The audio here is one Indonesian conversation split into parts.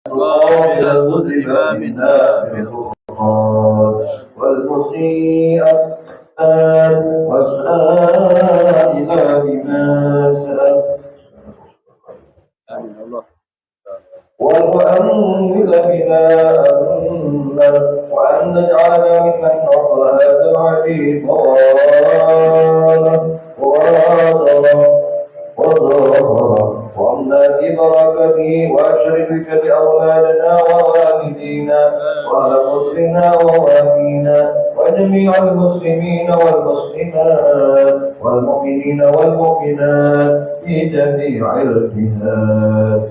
القابل المذنب منها بالغفران والمسيء والسائل بما سأل والمؤمل بما أمن وأن نجعل ممن نصر هذا العبيد وظاهر وأمنا ببركته وأشركك بأولادنا ووالدينا وأهل مسلمنا ووالدينا وجميع المسلمين والمسلمات والمؤمنين والمؤمنات في جميع الجهات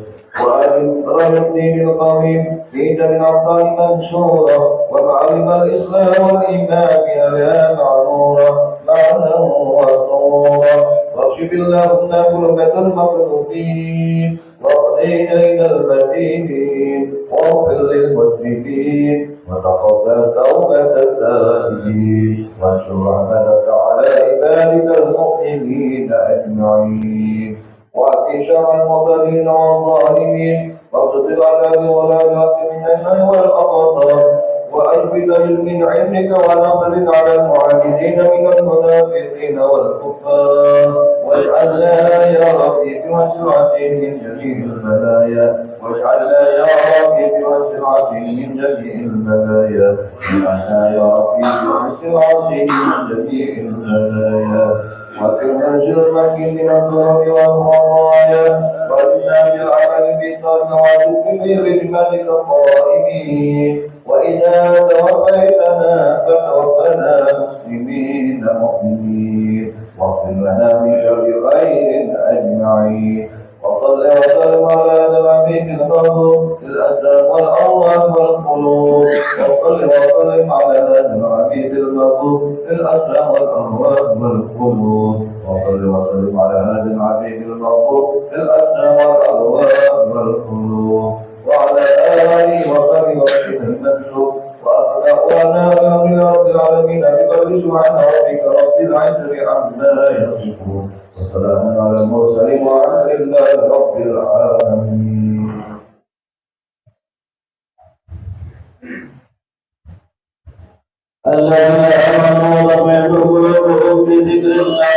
وأجل الدين القويم في جميع الأبطال منشورا ومعلم الإسلام والإيمان بها معمورا معنى وصورا واكشف اللهم كربة المخلوقين واقضي كيد المدينين واغفر للمسلمين وتقبل توبة التائبين وانشر رحمتك على عبادك المؤمنين أجمعين وأكفِ شر المعتدين والظالمين واقصد العذاب ولا يأتي من الماء والأقطار وأجبد من علمك ونصرك على المعاندين من المنافقين والكفار واجعلنا يا ربي بوسعة من جميع البلايا واجعلنا يا ربي بوسعة من جميع البلايا واجعلنا يا ربي بوسعة من جميع البلايا وكرنا جرمك من الضرب والخطايا وإنا بالعمل بالصدق وبالذكر بملك القائمين وإذا توفيتنا فتوفنا مسلمين مؤمنين واغفر لنا من شر خير أجمعين وصل وسلم على نبيك الغفور الأسلام والأرواح والقلوب وصل وسلم على نبيك الغفور الأسلام والأرواح والقلوب وصل وسلم على نبيك الغفور الأسلام والأرواح والقلوب وعلى آله وصحبه وسلم المنشور وأخلاقنا رب العالمين بقدر سبحان ربك رب العزة عما يصفون وسلام على المرسلين والحمد لله رب العالمين. الذين آمنوا وطمئن قلوبهم بذكر الله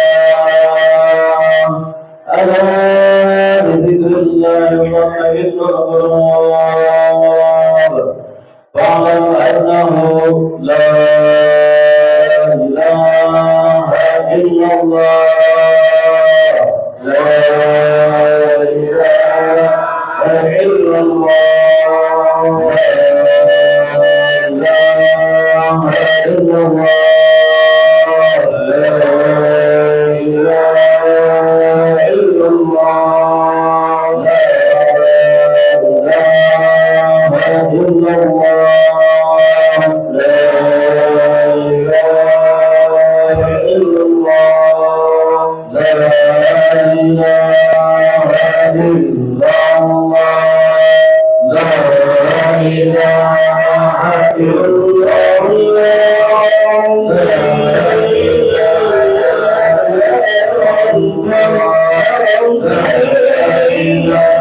ألا بذكر الله تطمئن القلوب فاعلم أنه لا إله إلا الله لا إله إلا الله لا إله إلا الله لا إله إلا الله لا إله إلا الله لا إله إلا الله لا إله إلا الله لا إله إلا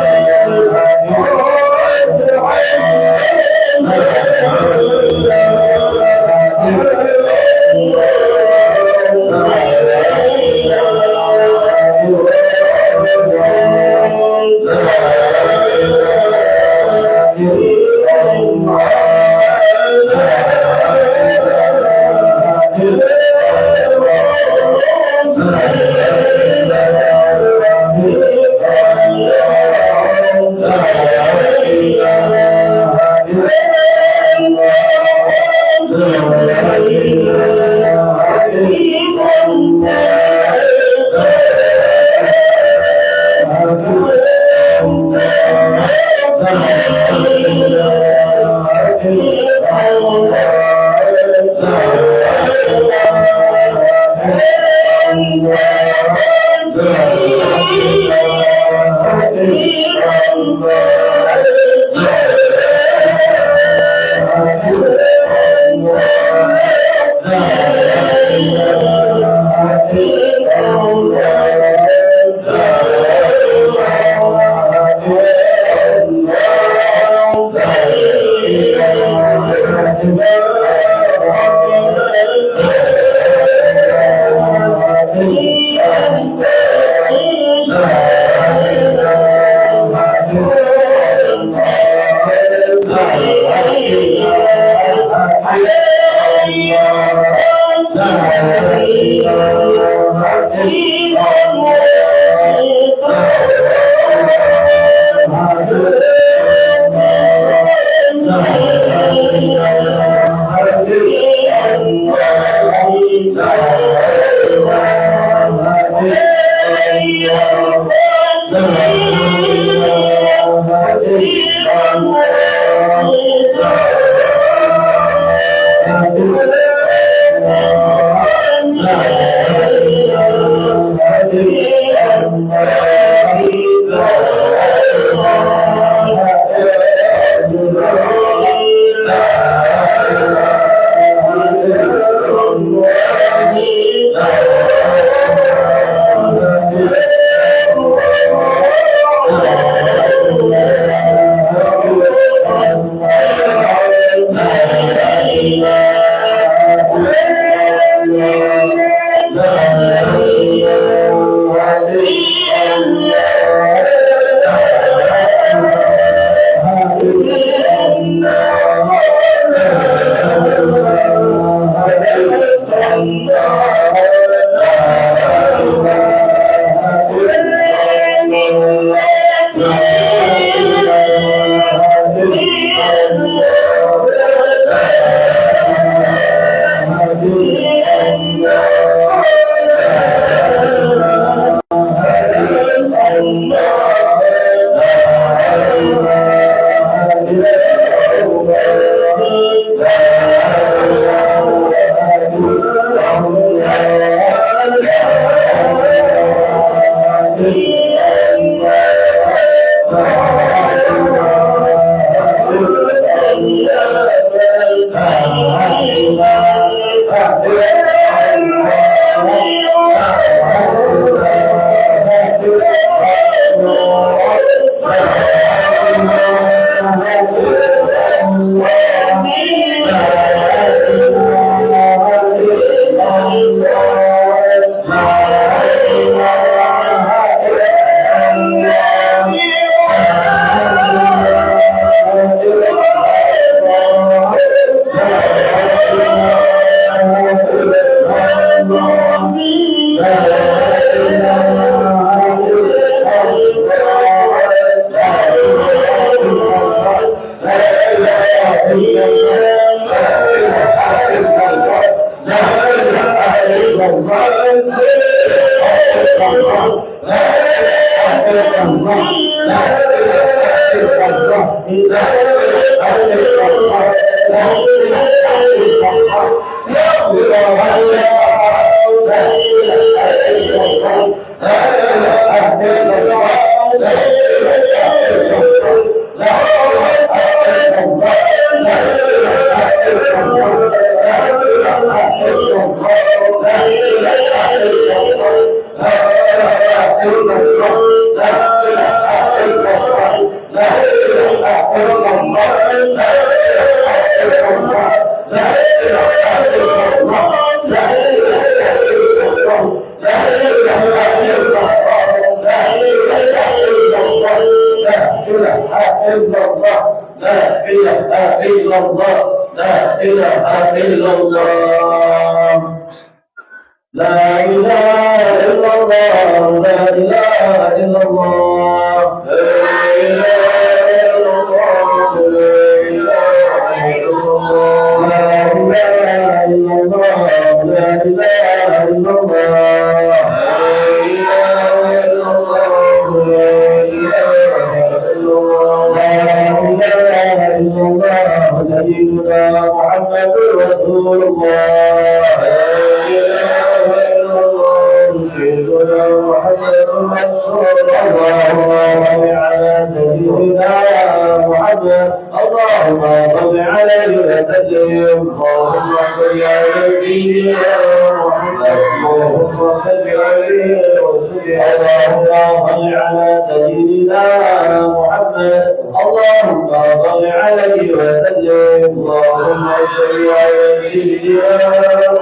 اللهم صل عليه وسلم. اللهم صل على سيدنا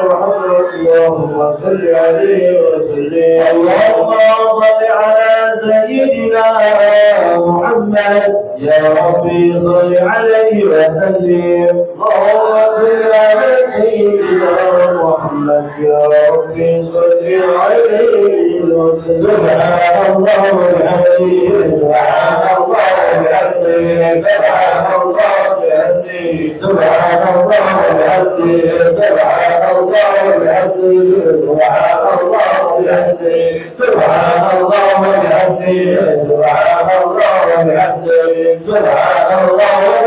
محمد اللهم صل عليه وسلم اللهم صل على سيدنا محمد يا ربي صل عليه وسلم اللهم صل على سيدنا محمد يا ربي صل عليه وسلم سبحان الله وبحمده سبحان الله وبحمده سبحان الله وبحمده سبحان الله وبحمده سبحان الله وبحمده سبحان الله وبحمده سبحان الله وبحمده سبحان الله وبحمده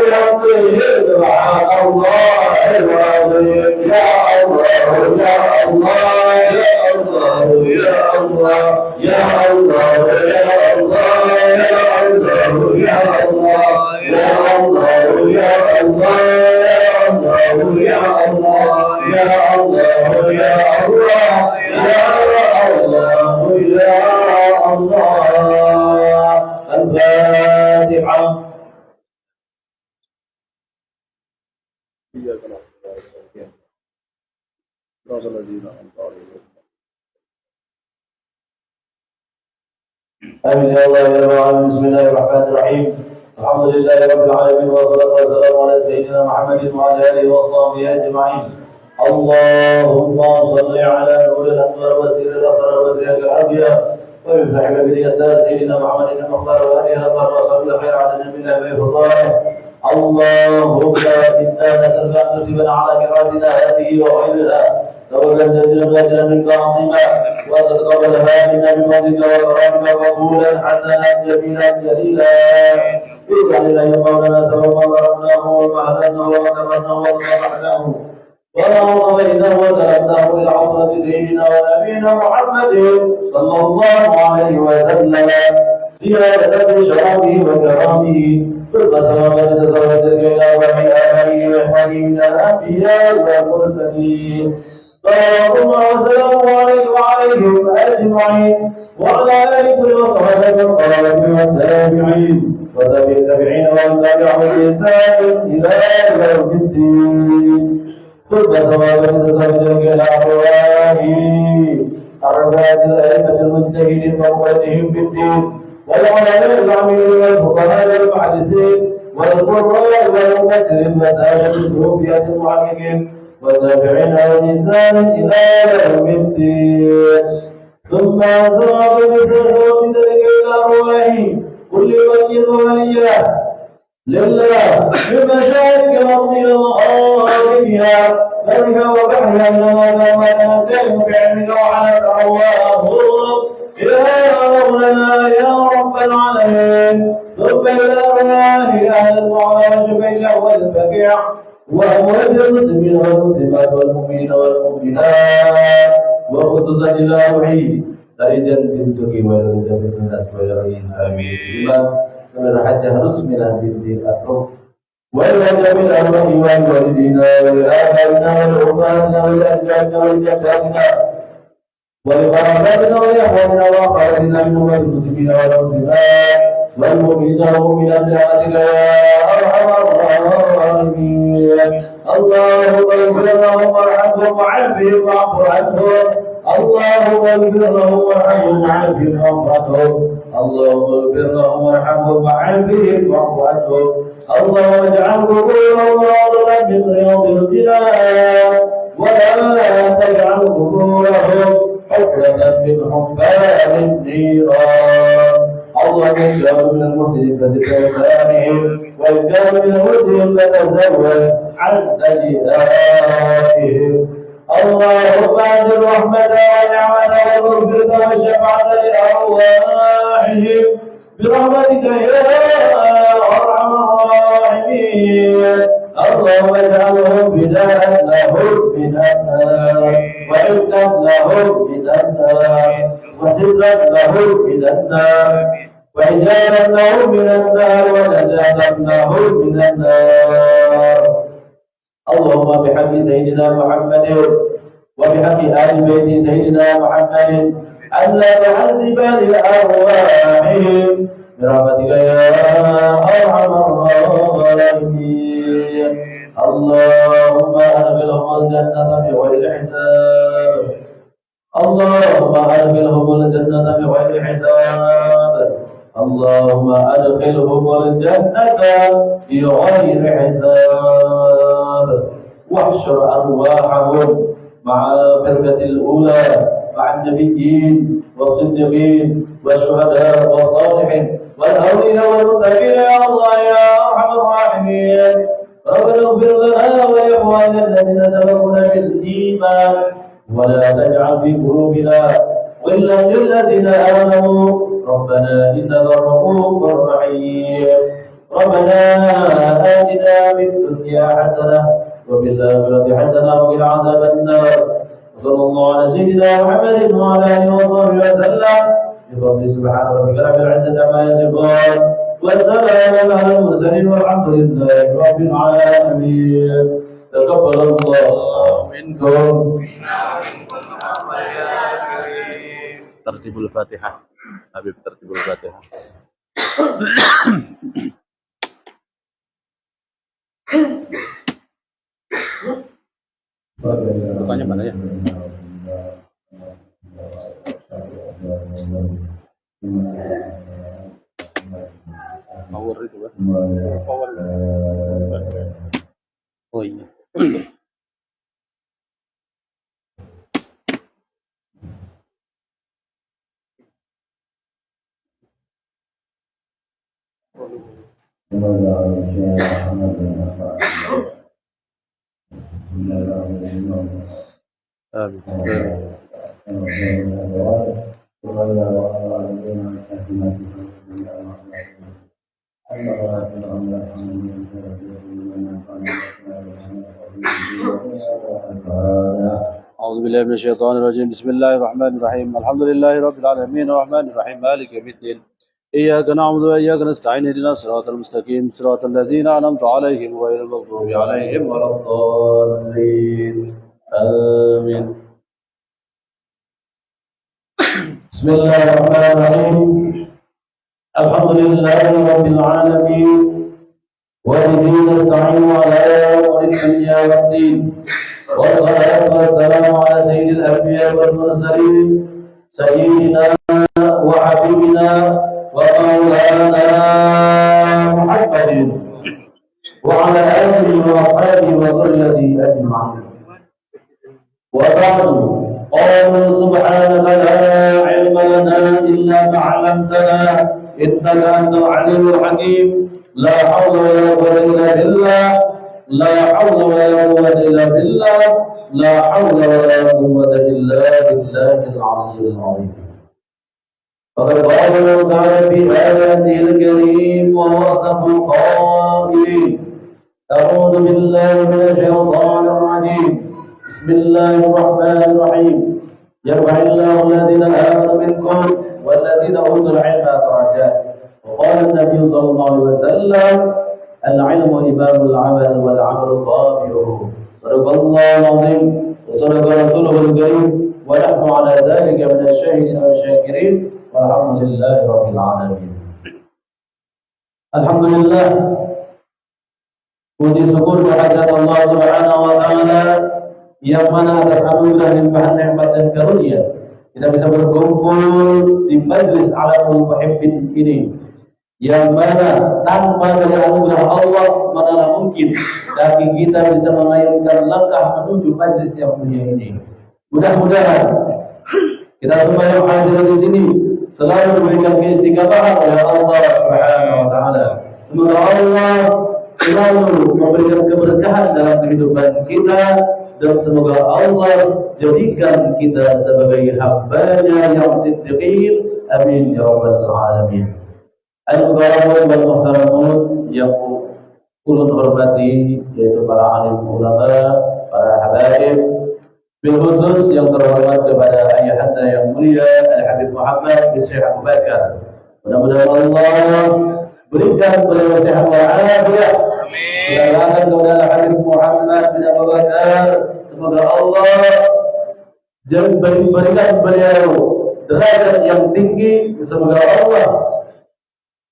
سبحان الله وبحمده سبحان الله العظيم يا الله يا الله يا الله يا الله يا الله يا الله يا الله يا الله يا الله يا الله يا الله يا الله يا الله يا الله الفاتحة. آمين يا الله يا رب العالمين. بسم الله الرحمن الرحيم. الحمد لله رب العالمين والصلاة والسلام على سيدنا محمد وعلى آله وصحبه أجمعين. اللهم صل على نور الأنوار وسير الأسرار وزيادة الأنبياء ويفتح باليسار سيدنا محمد المختار وآله الأطهار وصحبه الخير على جميع بفضله. اللهم إنا نسألك أن تجيبنا على قراءتنا هذه وغيرها توبة جزيلا منك عظيما وتتقبلها منا بفضلك وكرمك قبولا حسنا جميلا جليلا. اجعل لنا قولنا ثوابا ضربناه ومهدناه وكبرناه وصلحناه ونعوذ بينه وسلمناه الى عظمه سيدنا ونبينا محمد صلى الله عليه وسلم زيادة بشرفه وكرامه تربة وتزوجك الى وحي آله وإخوانه من الأنبياء والمرسلين اللهم وسلام عليك وعليهم أجمعين وعلى آله وصحبه القرابة والتابعين والتابعين ومن تبعهم بإحسان إلى يوم الدين. تربة وتزوجك الى أرواح أرباب الأئمة المجتهدين وقوتهم في الدين والعلماء العاملين والفقهاء والمحدثين والقراء والمفسرين المساجد الصوفية المحققين والتابعين والإحسان إلى يوم الدين. ثم ذهب بذلك إلى أرواح كل ولي وولية لله بمشارق الأرض ومغاربها ذلك وبحرها إنما كان بعلمك وعلى أرواحهم يا مولانا يا رب العالمين. ثم إلى أرواح أهل المعراج بين والبقيع وأموات المسلمين والمسلمات والمؤمنين والمؤمنات وخصوصا إلى روحي سريجا بالسوق والرجاء بالناس والرئيس آمين. سورة الحج harus minah binti atau والوجه بالأرواح والوالدين ولآبائنا والأمهاتنا والأجدادنا والجداتنا ولقراباتنا ولإخواننا وأخواتنا منهم المسلمين والمسلمات والمؤمنين والمؤمنات برحمتك يا أرحم الراحمين. اللهم اغفر لهم وارحمهم وعافهم واعف عنهم. اللهم اغفر لهم وارحمهم وعافهم واعف عنهم. اللهم اغفر لهم وارحمهم وعافهم واعف عنهم. اللهم اجعل قبورهم روضة من رياض الجنان ولا تجعل قبورهم حفرة من حفار النيران. اللهم إن كانوا من المسلمين فذكرهم وإن كانوا من المسلمين فتزود عن سيئاتهم. اللهم أنزل رحمة ونعمة ومغفرة وشفاعة لأرواحهم برحمتك يا أرحم الراحمين. اللهم اجعلهم بداء لهم من النار وعفتا لهم من النار وسترا لهم من النار وحجابا لهم من النار ونجاة لهم من النار. اللهم بحق سيدنا محمد وبحق آل بيت سيدنا محمد ألا تعذب لأرواحهم برحمتك يا أرحم الراحمين. اللهم أدخلهم الجنة بغير حساب اللهم أدخلهم الجنة بغير حساب اللهم أدخلهم الجنة بغير حساب واحشر أرواحهم مع فرقة الأولى مع النبيين والصديقين والشهداء والصالحين والأولياء والمتقين يا الله يا أرحم الراحمين ربنا اغفر لنا ولإخواننا الذين سبقونا بالإيمان ولا تجعل في قلوبنا غلا للذين آمنوا ربنا إنك رؤوف رحيم ربنا آتنا في الدنيا حسنة وفي الآخرة حسنة وقنا عذاب النار وصلى الله على سيدنا محمد وعلى آله وصحبه وسلم بفضل سبحان ربك رب العزة عما يصفون والسلام على المرسلين والحمد لله رب العالمين تقبل الله منكم. Tertibul Fatihah. Habib tertibul Fatihah. Bukannya mana ya? Power itu kan? Power. Oh iya. أعوذ بالله من الشيطان الرجيم. بسم الله الرحمن الرحيم. الحمد لله رب العالمين الرحمن الرحيم مالك يوم الدين إياك نعبد وإياك نستعين اهدنا الصراط المستقيم صراط الذين أنعمت عليهم غير المغضوب عليهم ولا الضالين آمين. بسم الله الرحمن الرحيم الحمد لله رب العالمين وبه نستعين على أمور الدنيا والدين والصلاة والسلام على سيد الأنبياء والمرسلين سيدنا وحبيبنا ومولانا محمد وعلى آله وأصحابه وذريته أجمعين وبعد قالوا سبحانك لا علم لنا إلا ما علمتنا إنك أنت العليم الحكيم لا حول ولا قوة إلا بالله لا حول ولا قوة إلا بالله لا حول ولا قوة إلا بالله العلي العظيم. فقد قال الله تعالى في آياته الكريم وهو أصدق القائلين أعوذ بالله من الشيطان الرجيم بسم الله الرحمن الرحيم يرفع الله الذين آمنوا منكم والذين أوتوا العلم درجات وقال النبي صلى الله عليه وسلم العلم إمام العمل والعمل طابعه صدق الله العظيم وصدق رسوله الكريم ونحن على ذلك من الشاهدين والشاكرين والحمد لله رب العالمين. Alhamdulillah, puji syukur kehadirat Allah Subhanahu wa taala yang mana atas anugerah limpahan nikmat dan karunia kita bisa berkumpul di majlis Alamul Muhibbin ini, yang mana tanpa dari anugerah Allah manalah mungkin kaki kita bisa mengayunkan langkah menuju majlis yang mulia ini. Mudah-mudahan kita semua yang hadir di sini selalu diberikan keistiqamahan oleh Allah Subhanahu wa taala. Semoga Allah selalu memberikan keberkahan dalam kehidupan kita dan semoga Allah jadikan kita sebagai hamba-Nya yang siddiqin. Amin ya rabbal alamin. Al-Mukarramun wal Muhtaramun yang ulun hormati, yaitu para alim ulama, para habaib, bil khusus yang terhormat kepada ayahanda yang mulia Al-Habib Muhammad bin Syekh Abu Bakar. Mudah-mudahan Allah berikan beliau sehat walafiat. Mudah-mudahan kepada Al-Habib Muhammad bin Abu Bakar, semoga Allah berikan beliau derajat yang tinggi. Semoga Allah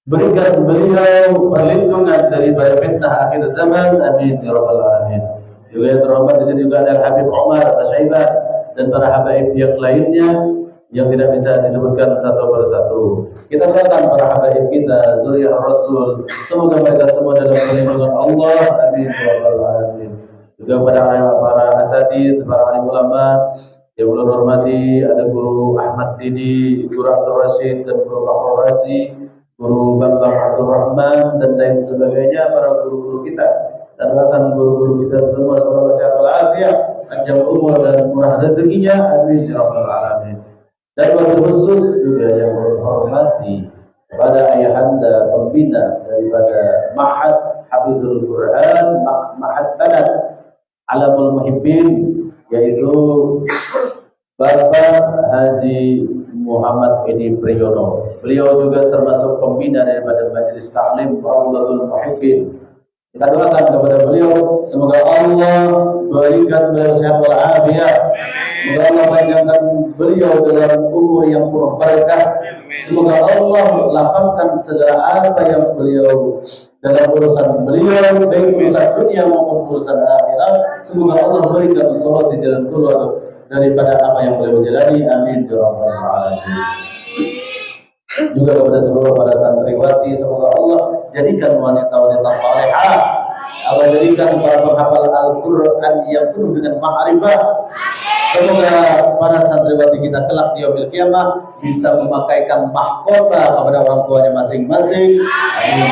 Berikan beliau perlindungan daripada fitnah akhir zaman. Amin ya rabbal alamin. Juga yang terhormat di sini juga ada Habib Umar Tasyaibah dan para habaib yang lainnya yang tidak bisa disebutkan satu persatu. Kita doakan para habaib kita, zuriyah Rasul, semoga mereka semua dalam perlindungan Allah. Amin ya rabbal alamin. Juga pada para asatidz, para alim ulama yang belum hormati, ada Guru Ahmad Didi, Guru Abdul Rashid dan Guru Fakhrul Razi, Guru Bambang Abdul Rahman dan lain sebagainya, para guru-guru kita. Dan bahkan guru-guru kita semua selalu sehat walafiat, panjang umur dan murah rezekinya. Amin ya rabbal alamin. Dan wabil khusus juga yang menghormati kepada ayahanda pembina daripada Ma'had Hafizul Quran, Ma'had Tanad Alamul Muhibbin, yaitu Bapak Haji Muhammad Edi Priyono. Beliau juga termasuk pembina daripada Majelis Ta'lim Rawdatul Muhibbin. Kita doakan kepada beliau, semoga Allah berikan beliau sehat walafiat. Semoga Allah panjangkan beliau dalam umur yang penuh berkah. Semoga Allah lapangkan segala apa yang beliau dalam urusan beliau, baik urusan dunia maupun urusan akhirat. Semoga Allah berikan solusi jalan keluar daripada apa yang beliau jalani. Amin ya rabbal alamin. Juga kepada seluruh para santriwati, semoga Allah jadikan wanita-wanita salehah, Allah jadikan para penghafal Al-Quran yang penuh dengan ma'rifah. Semoga para santriwati kita kelak di yaumil qiyamah bisa memakaikan mahkota kepada orang tuanya masing-masing. Amin.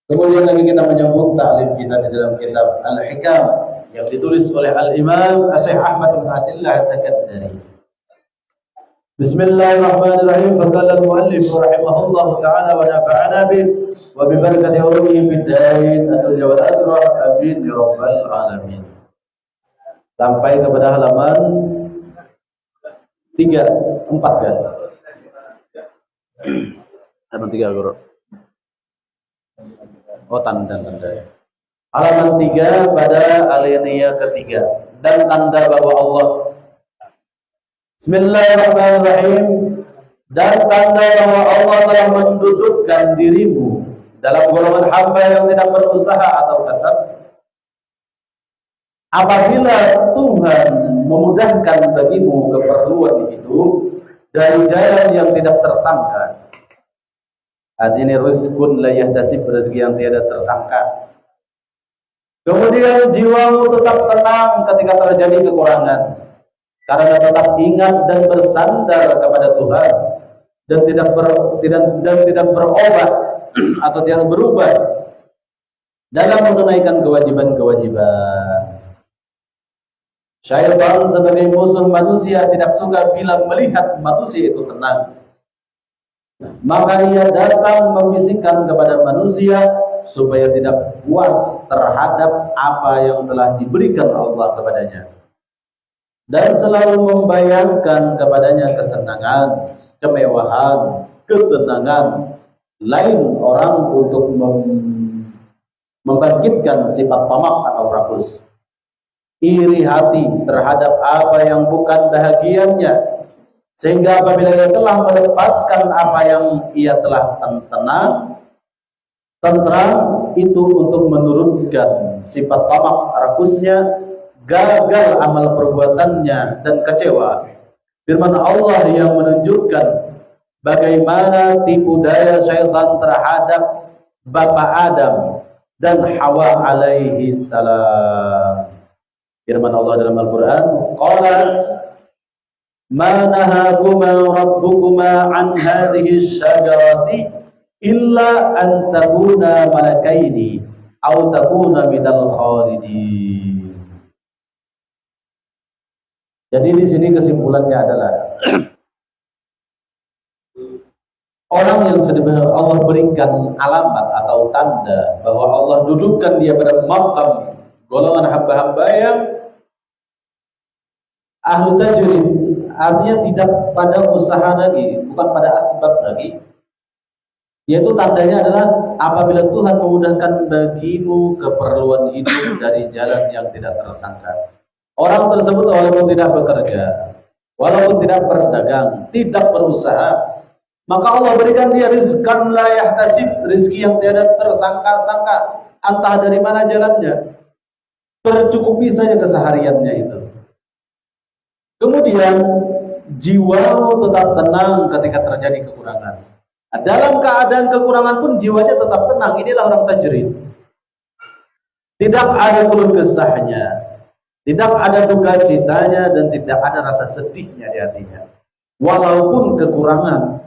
Kemudian lagi kita menyambung ta'lim kita di dalam kitab Al-Hikam yang ditulis oleh Al-Imam Syekh Ahmad bin Abdullah Az-Zakadzari. Bismillahirrahmanirrahim. Faqala al-muallif rahimahullahu ta'ala wa nafa'ana bih wa bi barakati ulumih fid dain ad-dunya wal akhirah. Amin ya rabbal alamin. Sampai kepada halaman 3, 4 kan? Halaman 3 Guru. Oh, tanda. Halaman 3 pada alinea ketiga. Dan tanda bahwa Allah. Bismillahirrahmanirrahim. Dan tanda bahwa Allah telah mendudukkan dirimu dalam golongan hamba yang tidak berusaha atau kasar. Apabila Tuhan memudahkan bagimu keperluan hidup dari jalan yang tidak tersangka. Ini rizqun la yahtasib, rezeki yang tiada tersangka. Kemudian jiwamu tetap tenang ketika terjadi kekurangan, karena tetap ingat dan bersandar kepada Tuhan dan tidak berobat atau tidak berubah dalam menunaikan kewajiban-kewajiban. Syaitan sebagai musuh manusia tidak suka bila melihat manusia itu tenang. Maka ia datang membisikkan kepada manusia supaya tidak puas terhadap apa yang telah diberikan Allah kepadanya, dan selalu membayangkan kepadanya kesenangan, kemewahan, ketenangan lain orang untuk membangkitkan sifat tamak atau rakus, iri hati terhadap apa yang bukan bahagiannya, sehingga apabila ia telah melepaskan apa yang ia telah tentram itu untuk menurunkan sifat tamak rakusnya, gagal amal perbuatannya dan kecewa. Firman Allah yang menunjukkan bagaimana tipu daya syaitan terhadap Bapak Adam dan Hawa alaihi salam. Firman Allah dalam Al-Quran, qala ma nahakuma rabbukuma an hadhihi syajarati illa an takuna malakaini aw takuna minal khalidin. Jadi di sini kesimpulannya adalah orang yang sedang Allah berikan alamat atau tanda bahwa Allah dudukkan dia pada maqam golongan hamba-hamba yang ahlu tajrid, artinya tidak pada usaha lagi, bukan pada asbab lagi. Yaitu tandanya adalah apabila Tuhan memudahkan bagimu keperluan hidup dari jalan yang tidak tersangka. Orang tersebut walaupun tidak bekerja, walaupun tidak berdagang, tidak berusaha, maka Allah berikan dia rizqan la yahtasib, rizki yang tiada tersangka-sangka, entah dari mana jalannya, tercukupi saja kesehariannya itu. Kemudian jiwa tetap tenang ketika terjadi kekurangan. Nah, dalam keadaan kekurangan pun jiwanya tetap tenang. Inilah orang tajrid. Tidak ada keluh kesahnya, tidak ada duka citanya, dan tidak ada rasa sedihnya di hatinya. Walaupun kekurangan,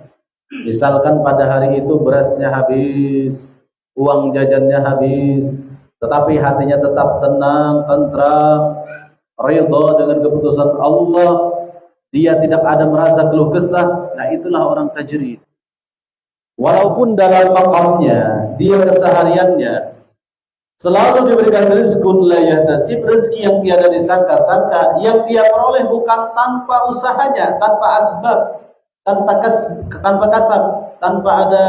misalkan pada hari itu berasnya habis, uang jajannya habis, tetapi hatinya tetap tenang, tentram, ridha dengan keputusan Allah. Dia tidak ada merasa keluh kesah. Nah, itulah orang tajrid. Walaupun dalam makamnya, dia kesehariannya selalu diberikan rizqun la yahtasib, rezeki yang tiada disangka-sangka, yang dia peroleh bukan tanpa usahanya, tanpa asbab, tanpa kasab, tanpa ada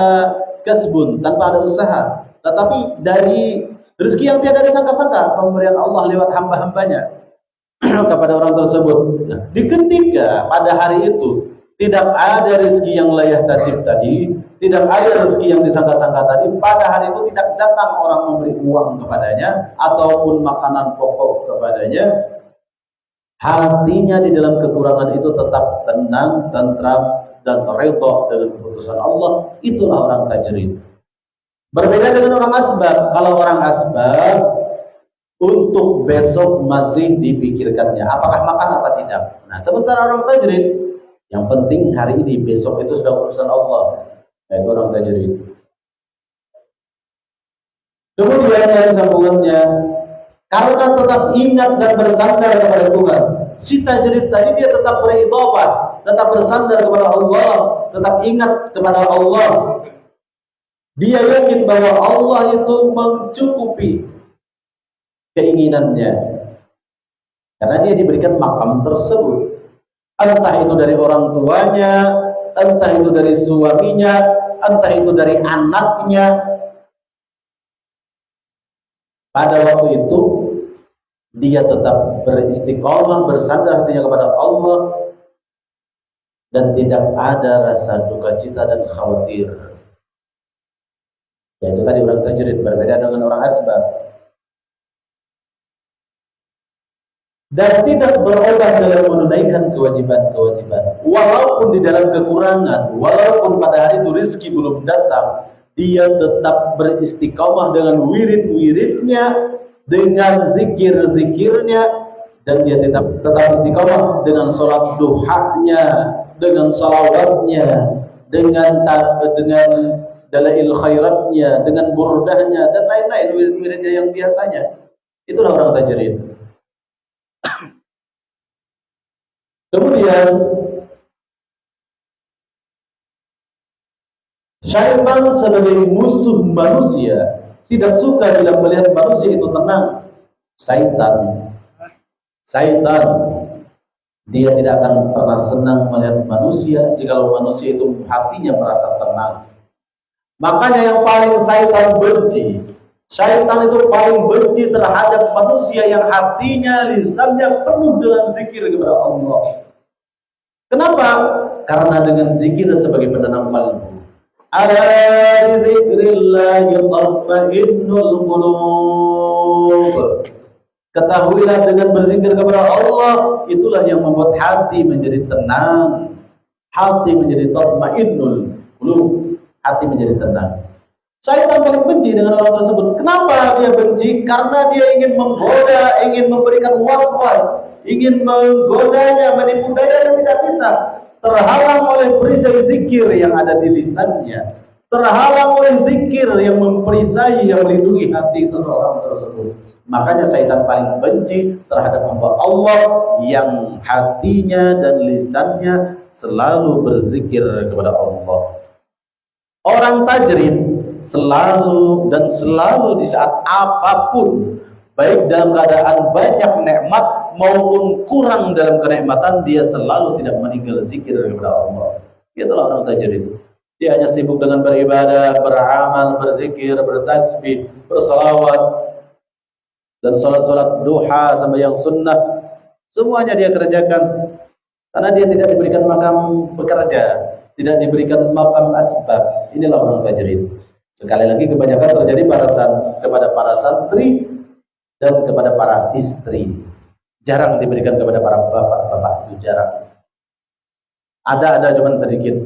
kasbun, tanpa ada usaha, tetapi dari rezeki yang tiada disangka-sangka, pemberian Allah lewat hamba-hambanya kepada orang tersebut. Nah, di ketika pada hari itu tidak ada rezeki yang la yahtasib tadi, tidak ada rezeki yang disangka-sangka tadi, pada hari itu tidak datang orang memberi uang kepadanya ataupun makanan pokok kepadanya, hatinya di dalam kekurangan itu tetap tenang, tentram, dan ridha dengan keputusan Allah. Itulah orang tajrid. Berbeda dengan orang asbab. Kalau orang asbab, untuk besok masih dipikirkannya, apakah makan apa tidak. Nah, sementara orang tajrid, yang penting hari ini, besok itu sudah urusan Allah. Itu orang tajrid. Kemudian yang sambungannya, karena tetap ingat dan bersandar kepada Tuhan, si tajrid tadi dia tetap beridhafah, tetap bersandar kepada Allah, tetap ingat kepada Allah. Dia yakin bahwa Allah itu mencukupi keinginannya, karena dia diberikan makam tersebut. Entah itu dari orang tuanya, entah itu dari suaminya, entah itu dari anaknya. Pada waktu itu dia tetap beristiqomah, bersandar hatinya kepada Allah, dan tidak ada rasa duka cita dan khawatir. Ya, itu tadi orang tajrid, berbeda dengan orang asbab. Dan tidak berubah dalam menunaikan kewajiban-kewajiban. Walaupun di dalam kekurangan, walaupun pada hari itu rezeki belum datang, dia tetap beristiqomah dengan wirid-wiridnya, dengan zikir-zikirnya, dan dia tetap istiqomah dengan sholat duhanya, dengan salawatnya, dengan dalail khairatnya, dengan burdahnya, dan lain-lain wirid-wiridnya yang biasanya. Itulah orang tajrid. Kemudian syaitan sebagai musuh manusia tidak suka bila melihat manusia itu tenang. Syaitan dia tidak akan pernah senang melihat manusia jikalau manusia itu hatinya merasa tenang. Makanya yang paling syaitan itu paling benci terhadap manusia yang hatinya, lisannya penuh dengan zikir kepada Allah. Kenapa? Karena dengan zikir sebagai penenang kalbu. Ala dzikrillah tatma'innul qulub. Ketahuilah dengan berzikir kepada Allah, itulah yang membuat hati menjadi tenang. Hati menjadi tatma'innul qulub. Hati menjadi tenang. Syaitan paling benci dengan orang tersebut. Kenapa dia benci? Karena dia ingin menggoda, ingin memberikan was-was, ingin menggodanya, menipu daya, dan tidak bisa. Terhalang oleh perisai zikir yang ada di lisannya, terhalang oleh zikir yang memperisai, yang melindungi hati seseorang tersebut. Makanya syaitan paling benci terhadap hamba Allah yang hatinya dan lisannya selalu berzikir kepada Allah. Orang tajrid selalu di saat apapun, baik dalam keadaan banyak nikmat maupun kurang dalam kenikmatan, dia selalu tidak meninggal zikir kepada Allah. Itulah orang tajrid. Dia hanya sibuk dengan beribadah, beramal, berzikir, bertasbih, bersalawat, dan salat-salat duha sampai yang sunnah. Semuanya dia kerjakan karena dia tidak diberikan makam bekerja. tidak diberikan maqam asbab. Inilah orang tajrid. Sekali lagi kebanyakan terjadi kepada para santri dan kepada para istri. Jarang diberikan kepada para bapak-bapak, itu jarang. Ada cuman sedikit.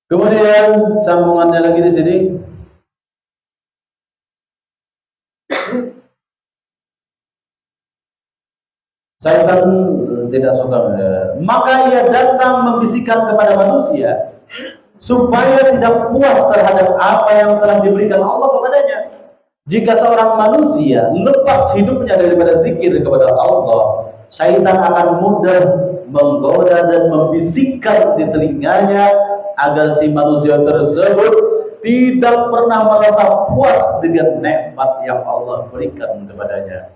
Kemudian sambungannya lagi di sini. Syaitan tidak suka, maka ia datang membisikkan kepada manusia supaya tidak puas terhadap apa yang telah diberikan Allah kepadanya. Jika seorang manusia lepas hidupnya daripada zikir kepada Allah, syaitan akan mudah menggoda dan membisikkan di telinganya agar si manusia tersebut tidak pernah merasa puas dengan nikmat yang Allah berikan kepadanya.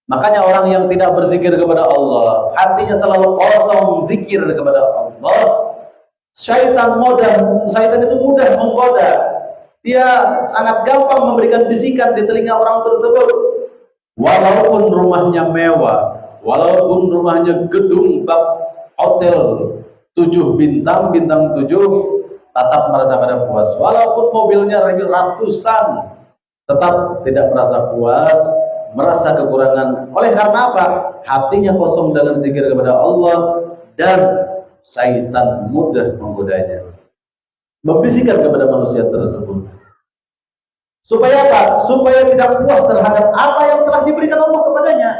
Makanya orang yang tidak berzikir kepada Allah, hatinya selalu kosong zikir kepada Allah, syaitan itu mudah menggoda. Dia sangat gampang memberikan bisikan di telinga orang tersebut. Walaupun rumahnya mewah, walaupun rumahnya gedung bak hotel 7 bintang 7, tetap merasa pada puas. Walaupun mobilnya ratusan, tetap tidak merasa puas, merasa kekurangan. Oleh karena apa? Hatinya kosong dengan zikir kepada Allah, dan syaitan mudah menggodanya, membisikkan kepada manusia tersebut. Supaya apa? Supaya tidak puas terhadap apa yang telah diberikan Allah kepadanya.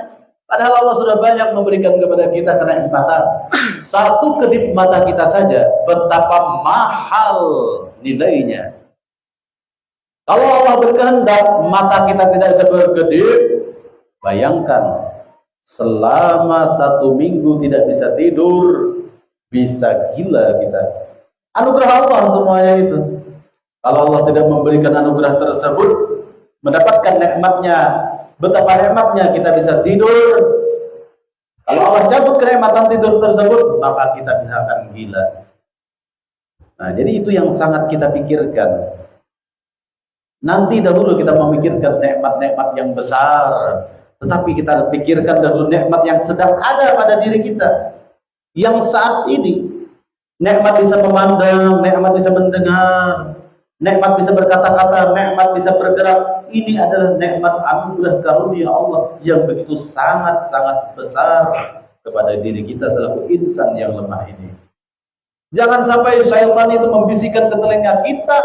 Padahal Allah sudah banyak memberikan kepada kita kenikmatan. Satu kedip mata kita saja betapa mahal nilainya. Kalau Allah berkehendak mata kita tidak bisa berkedip, bayangkan selama 1 minggu tidak bisa tidur, bisa gila kita. Anugerah Allah semuanya itu. Kalau Allah tidak memberikan anugerah tersebut, mendapatkan nikmatnya, betapa nikmatnya kita bisa tidur. Kalau Allah cabut kenikmatan tidur tersebut, maka kita bisa akan gila. Nah, jadi itu yang sangat kita pikirkan. Nanti dahulu kita memikirkan nikmat-nikmat yang besar, tetapi kita pikirkan dahulu nikmat yang sedang ada pada diri kita. Yang saat ini, nikmat bisa memandang, nikmat bisa mendengar, nikmat bisa berkata-kata, nikmat bisa bergerak. Ini adalah nikmat anugerah karunia Allah yang begitu sangat-sangat besar kepada diri kita selaku insan yang lemah ini. Jangan sampai syaitan itu membisikkan ke telinga kita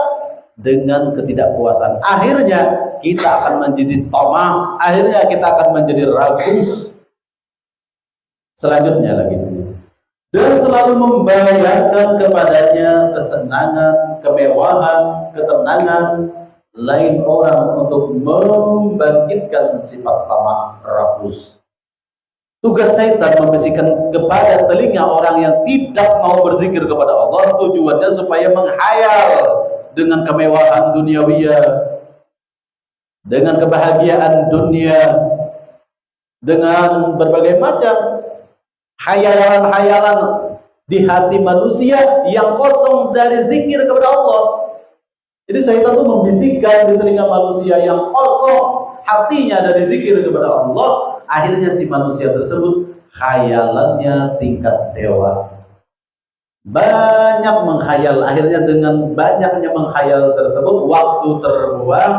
dengan ketidakpuasan. Akhirnya kita akan menjadi tamah, akhirnya kita akan menjadi ragus. Selanjutnya lagi, dan selalu membayangkan kepadanya kesenangan, kemewahan, ketenangan lain orang untuk membangkitkan sifat tamak rakus. Tugas syaitan membisikkan kepada telinga orang yang tidak mau berzikir kepada Allah, tujuannya supaya menghayal dengan kemewahan duniawiyah, dengan kebahagiaan dunia, dengan berbagai macam hayalan-hayalan di hati manusia yang kosong dari zikir kepada Allah. Jadi syaitan itu membisikkan di telinga manusia yang kosong hatinya dari zikir kepada Allah. Akhirnya si manusia tersebut khayalannya tingkat dewa, banyak menghayal. Akhirnya dengan banyaknya menghayal tersebut waktu terbuang,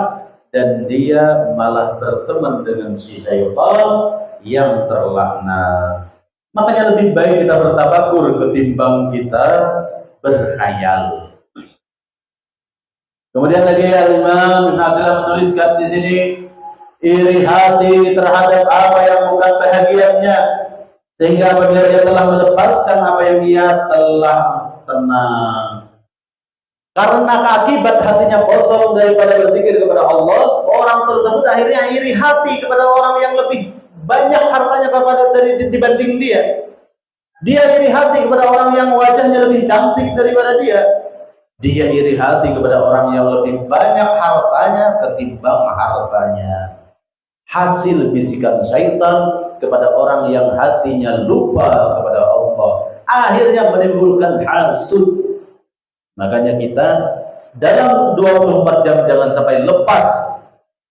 dan dia malah berteman dengan si syaitan yang terlaknat. Makanya lebih baik kita bertafakur ketimbang kita berkhayal. Kemudian lagi Al-Imam Ibn Athilah menuliskan di sini, iri hati terhadap apa yang bukan bahagianya, sehingga apabila dia telah melepaskan apa yang dia telah tenang. Karena akibat hatinya kosong daripada berzikir kepada Allah, orang tersebut akhirnya iri hati kepada orang yang lebih banyak hartanya dibanding dia. Dia iri hati kepada orang yang wajahnya lebih cantik daripada dia. Dia iri hati kepada orang yang lebih banyak hartanya ketimbang hartanya. Hasil bisikan syaitan kepada orang yang hatinya lupa kepada Allah, akhirnya menimbulkan hasud. Makanya kita dalam 24 jam jangan sampai lepas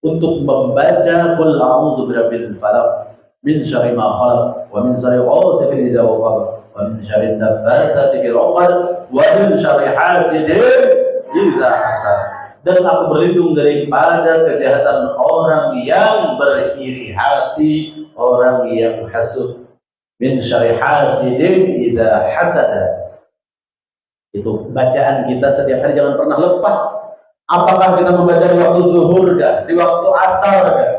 untuk membaca qul a'udzu birabbil falaq min syarri ma khalaq wa min syarri ghasiqin idza waqab wa min syarri naffatsati fil 'uqad, wa min syarri hasidin idza hasad. Dan aku berlindung daripada kejahatan orang yang beriri hati, orang yang hasud. Min syarri hasidin idza hasada. Itu bacaan kita setiap hari, jangan pernah lepas. Apakah kita membaca di waktu zuhur kah, di waktu asar kah?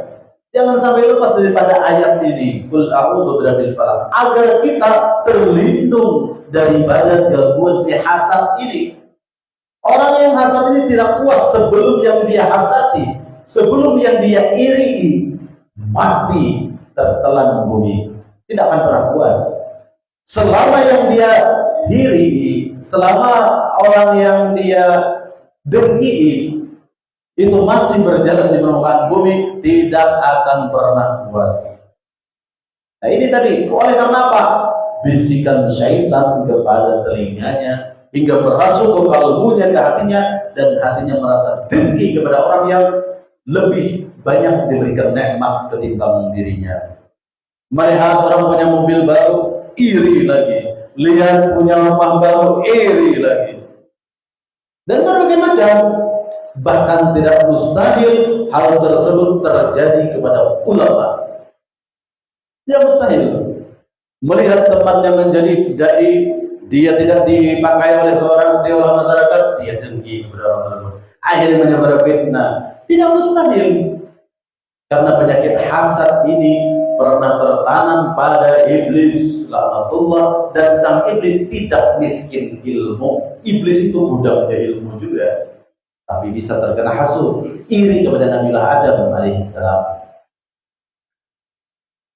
Jangan sampai lepas daripada ayat ini. Qul a'udzu birabbil falaq, agar kita terlindung daripada gangguan si hasad ini. Orang yang hasad ini tidak puas sebelum yang dia hasati, sebelum yang dia iri, mati tertelan bumi. Tidak akan pernah puas. Selama yang dia iri, selama orang yang dia dengki itu masih berjalan di permukaan bumi, tidak akan pernah puas. Nah ini tadi, oleh karena apa? Bisikan syaitan kepada telinganya, hingga merasuk ke kalbunya, ke hatinya, dan hatinya merasa dengki kepada orang yang lebih banyak diberikan nikmat ketimbang dirinya. Melihat orang punya mobil baru, iri lagi. Lihat punya rumah baru, iri lagi. Dan berbagai macam. Bahkan tidak mustahil hal tersebut terjadi kepada ulama. Tidak mustahil. Melihat temannya menjadi dai, dia tidak dipakai oleh seorang di oleh masyarakat, dia dengki kepada orang tersebut. Akhirnya menyebar fitnah. Tidak mustahil. Karena penyakit hasad ini pernah tertanam pada iblis laknatullah, dan sang iblis tidak miskin ilmu. Iblis itu budaknya ilmu juga, tapi bisa terkena hasud, iri kepada Nabiullah Adam alaihissalam.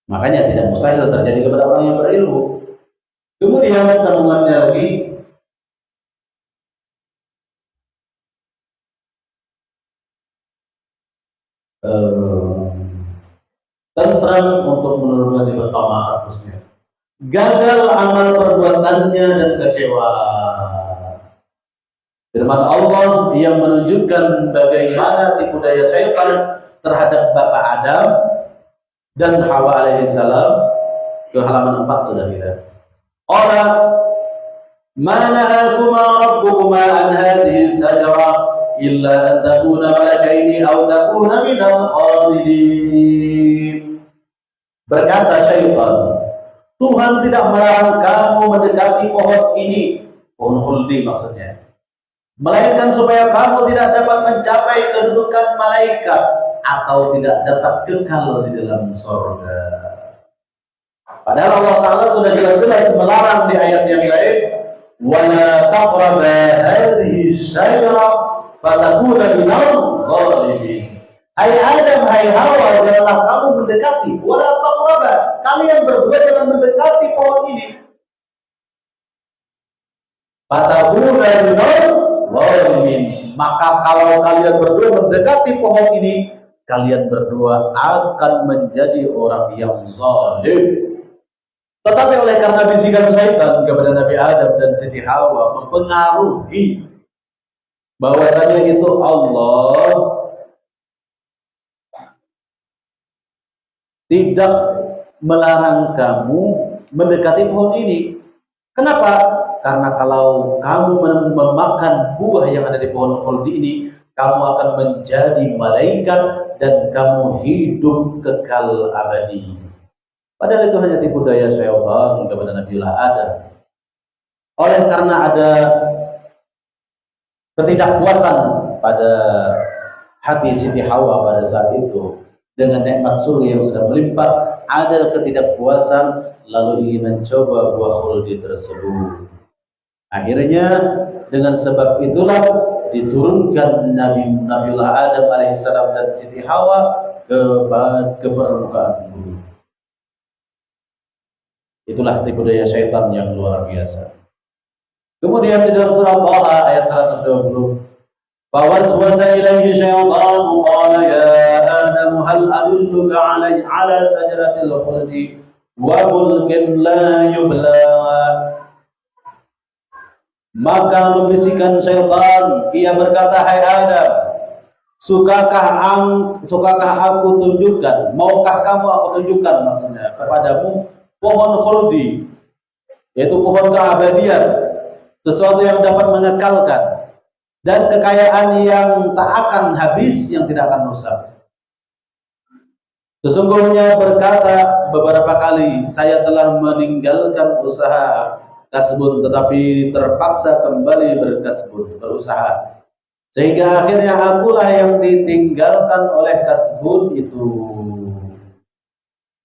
Makanya tidak mustahil terjadi kepada orang yang berilmu. Kemudian sambungannya lagi, tentram untuk menurunkan sifat tamak harusnya. Gagal amal perbuatannya dan kecewa. Firman Allah yang menunjukkan bagaimana tipu daya syaitan terhadap Bapak Adam dan Hawa alaihissalam, ke halaman 4 sudah kita. Qala ma nahakuma rabbukuma an hadhihi sajara illa an takuna malakaini aw takuna minal khalidin. Berkata syaitan, Tuhan tidak melarang kamu mendekati pohon ini, pohon khuldi maksudnya, melainkan supaya kamu tidak dapat mencapai kedudukan malaikat atau tidak dapat kekal di dalam surga. Padahal Allah Ta'ala sudah jelas-jelas melarang di ayat yang lain, wala taqraba hadhihi syajara fatakuna minal zalimin. Hai Adam, hai Hawa, janganlah kamu mendekati, wala taqraba, kalian berdua jangan mendekati pohon ini. Fatakuna minal zalimin. Maka kalau kalian berdua mendekati pohon ini, kalian berdua akan menjadi orang yang zalim. Tetapi oleh karena bisikan syaitan kepada Nabi Adam dan Siti Hawa mempengaruhi bahwasanya itu Allah tidak melarang kamu mendekati pohon ini. Kenapa? Karena kalau kamu memakan buah yang ada di pohon khuldi ini, kamu akan menjadi malaikat dan kamu hidup kekal abadi. Padahal itu hanya tipu daya syaitan kepada Nabiullah Adam. Oleh karena ada ketidakpuasan pada hati Siti Hawa pada saat itu dengan nikmat surga yang sudah melimpah, ada ketidakpuasan lalu ingin mencoba buah khuldi tersebut. Akhirnya dengan sebab itulah diturunkan Nabiullah Adam alaihissalam dan Siti Hawa ke permukaan bumi. Itulah tipu daya syaitan yang luar biasa. Kemudian di dalam surah Taha ayat 120, fawaswasa ilaihi syaitanu qala ya Adam hal adulluka ala sajaratil khuldi wa mulkin la yubla. Maka membisikkan syaitan, ia berkata, hai Adam, sukakah aku tunjukkan, maukah kamu aku tunjukkan maksudnya kepadamu pohon khuldi yaitu pohon keabadian, sesuatu yang dapat mengekalkan, dan kekayaan yang tak akan habis, yang tidak akan rusak. Sesungguhnya berkata beberapa kali, saya telah meninggalkan usaha kasbun, tetapi terpaksa kembali berkasbun, berusaha, sehingga akhirnya akulah yang ditinggalkan oleh kasbun itu,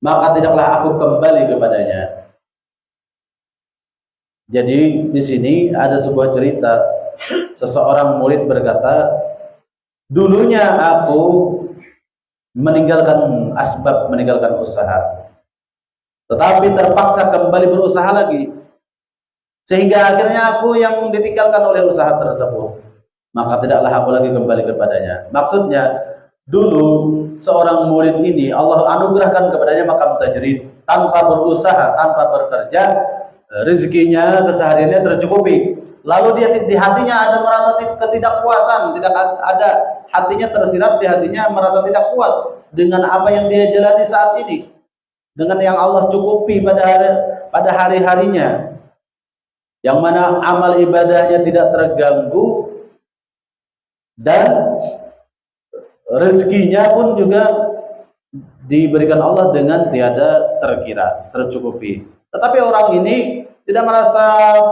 maka tidaklah aku kembali kepadanya. Jadi di sini ada sebuah cerita, seseorang murid berkata, dulunya aku meninggalkan asbab, meninggalkan usaha, tetapi terpaksa kembali berusaha lagi, sehingga akhirnya aku yang ditinggalkan oleh usaha tersebut, maka tidaklah aku lagi kembali kepadanya. Maksudnya, dulu seorang murid ini Allah anugerahkan kepadanya makam tajrid, tanpa berusaha, tanpa bekerja, rezekinya, kesehariannya tercukupi. Lalu dia di hatinya ada merasa ketidakpuasan, tidak ada, hatinya tersirat, di hatinya merasa tidak puas dengan apa yang dia jalani saat ini, dengan yang Allah cukupi pada hari-harinya, yang mana amal ibadahnya tidak terganggu dan rezekinya pun juga diberikan Allah dengan tiada terkira, tercukupi. Tetapi orang ini tidak merasa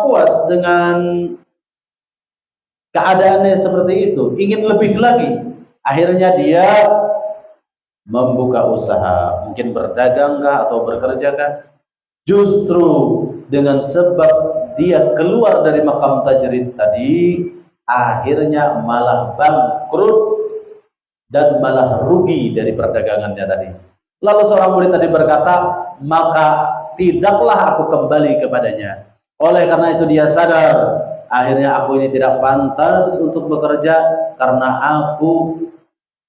puas dengan keadaannya seperti itu, ingin lebih lagi. Akhirnya dia membuka usaha, mungkin berdagang kah atau bekerja kah. Justru dengan sebab dia keluar dari makam tajrid tadi, akhirnya malah bangkrut dan malah rugi dari perdagangannya tadi. Lalu seorang murid tadi berkata, maka tidaklah aku kembali kepadanya. Oleh karena itu dia sadar, akhirnya aku ini tidak pantas untuk bekerja karena aku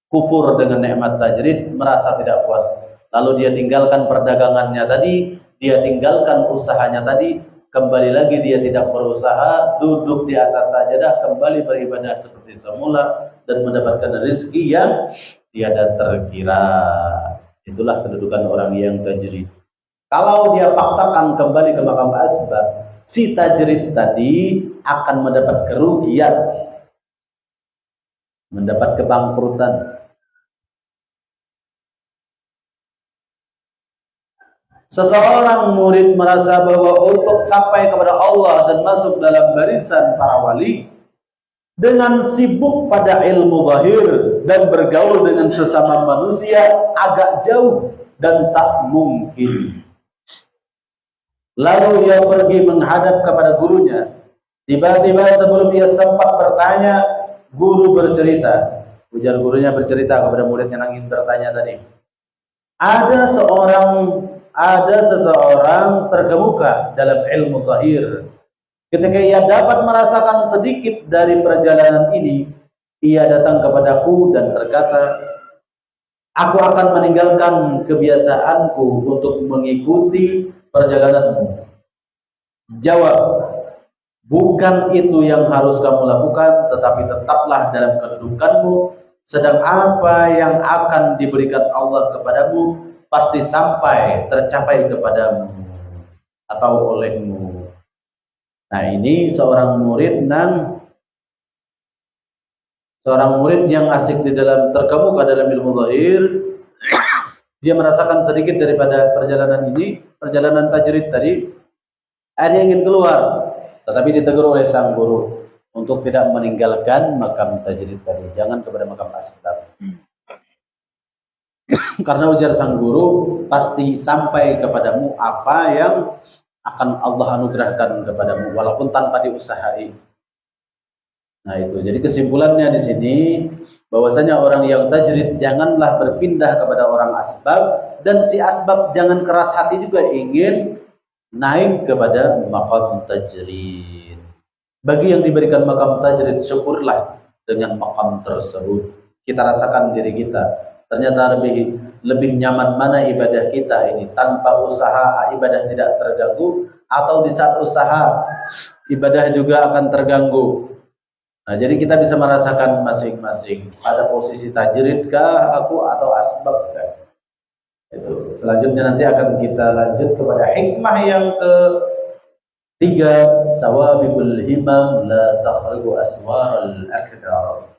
kufur dengan nikmat tajrid, merasa tidak puas. Lalu dia tinggalkan perdagangannya tadi, dia tinggalkan usahanya tadi, kembali lagi dia tidak berusaha, duduk di atas sajadah, kembali beribadah seperti semula dan mendapatkan rezeki yang tiada terkira. Itulah kedudukan orang yang tajrid. Kalau dia paksakan kembali ke makam asbab, si tajrid tadi akan mendapat kerugian, mendapat kebangkrutan. Seseorang murid merasa bahwa untuk sampai kepada Allah dan masuk dalam barisan para wali, dengan sibuk pada ilmu zahir dan bergaul dengan sesama manusia agak jauh dan tak mungkin. Lalu ia pergi menghadap kepada gurunya. Tiba-tiba sebelum ia sempat bertanya, guru bercerita. Ujar gurunya bercerita kepada muridnya yang ingin bertanya tadi. Ada seseorang terkemuka dalam ilmu zahir. Ketika ia dapat merasakan sedikit dari perjalanan ini, ia datang kepadaku dan berkata, aku akan meninggalkan kebiasaanku untuk mengikuti perjalananmu. Jawab, bukan itu yang harus kamu lakukan, tetapi tetaplah dalam kedudukanmu, sedang apa yang akan diberikan Allah kepadamu pasti sampai tercapai kepadamu atau olehmu. Nah, ini seorang murid yang asik di dalam terkemuka dalam ilmu zahir. Dia merasakan sedikit daripada perjalanan ini, perjalanan tajrid tadi. Ada yang ingin keluar, tetapi ditegur oleh sang guru untuk tidak meninggalkan makam tajrid tadi. Jangan kepada makam asbab. Karena ujar sang guru, pasti sampai kepadamu apa yang akan Allah anugerahkan kepadamu, walaupun tanpa diusahai. Nah itu, jadi kesimpulannya di sini, bahwasanya orang yang tajrid janganlah berpindah kepada orang asbab, dan si asbab jangan keras hati juga ingin naik kepada maqam tajrid. Bagi yang diberikan maqam tajrid, syukurlah dengan maqam tersebut. Kita rasakan diri kita, ternyata lebih nyaman mana ibadah kita ini tanpa usaha, ibadah tidak terganggu, atau di saat usaha ibadah juga akan terganggu. Nah, jadi kita bisa merasakan masing-masing pada posisi tajrid kah aku atau asbab kah. Itu selanjutnya nanti akan kita lanjut kepada hikmah yang Tiga, sawabikul himam la takhribu aswaral akdar.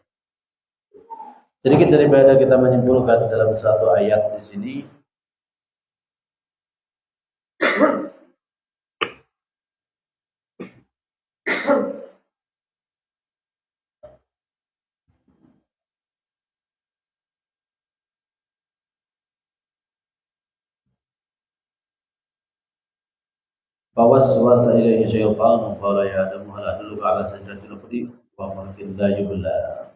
Sedikit daripada kita menyimpulkan dalam satu ayat di sini. Fawaswasa ilaihi syaitanu qala ya Adam hal adulluka ala sajdatil ardi wa mungkin la yubla.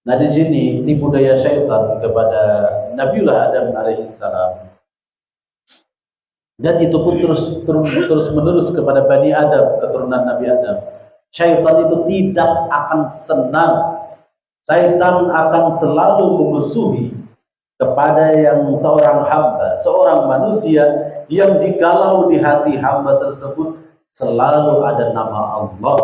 Nah di sini tipu daya syaitan kepada Nabiullah Adam alaihissalam, dan itu pun terus menerus kepada Bani Adam, keturunan Nabi Adam. Syaitan itu tidak akan senang. Syaitan akan selalu memusuhi kepada yang seorang hamba, seorang manusia yang jikalau di hati hamba tersebut selalu ada nama Allah.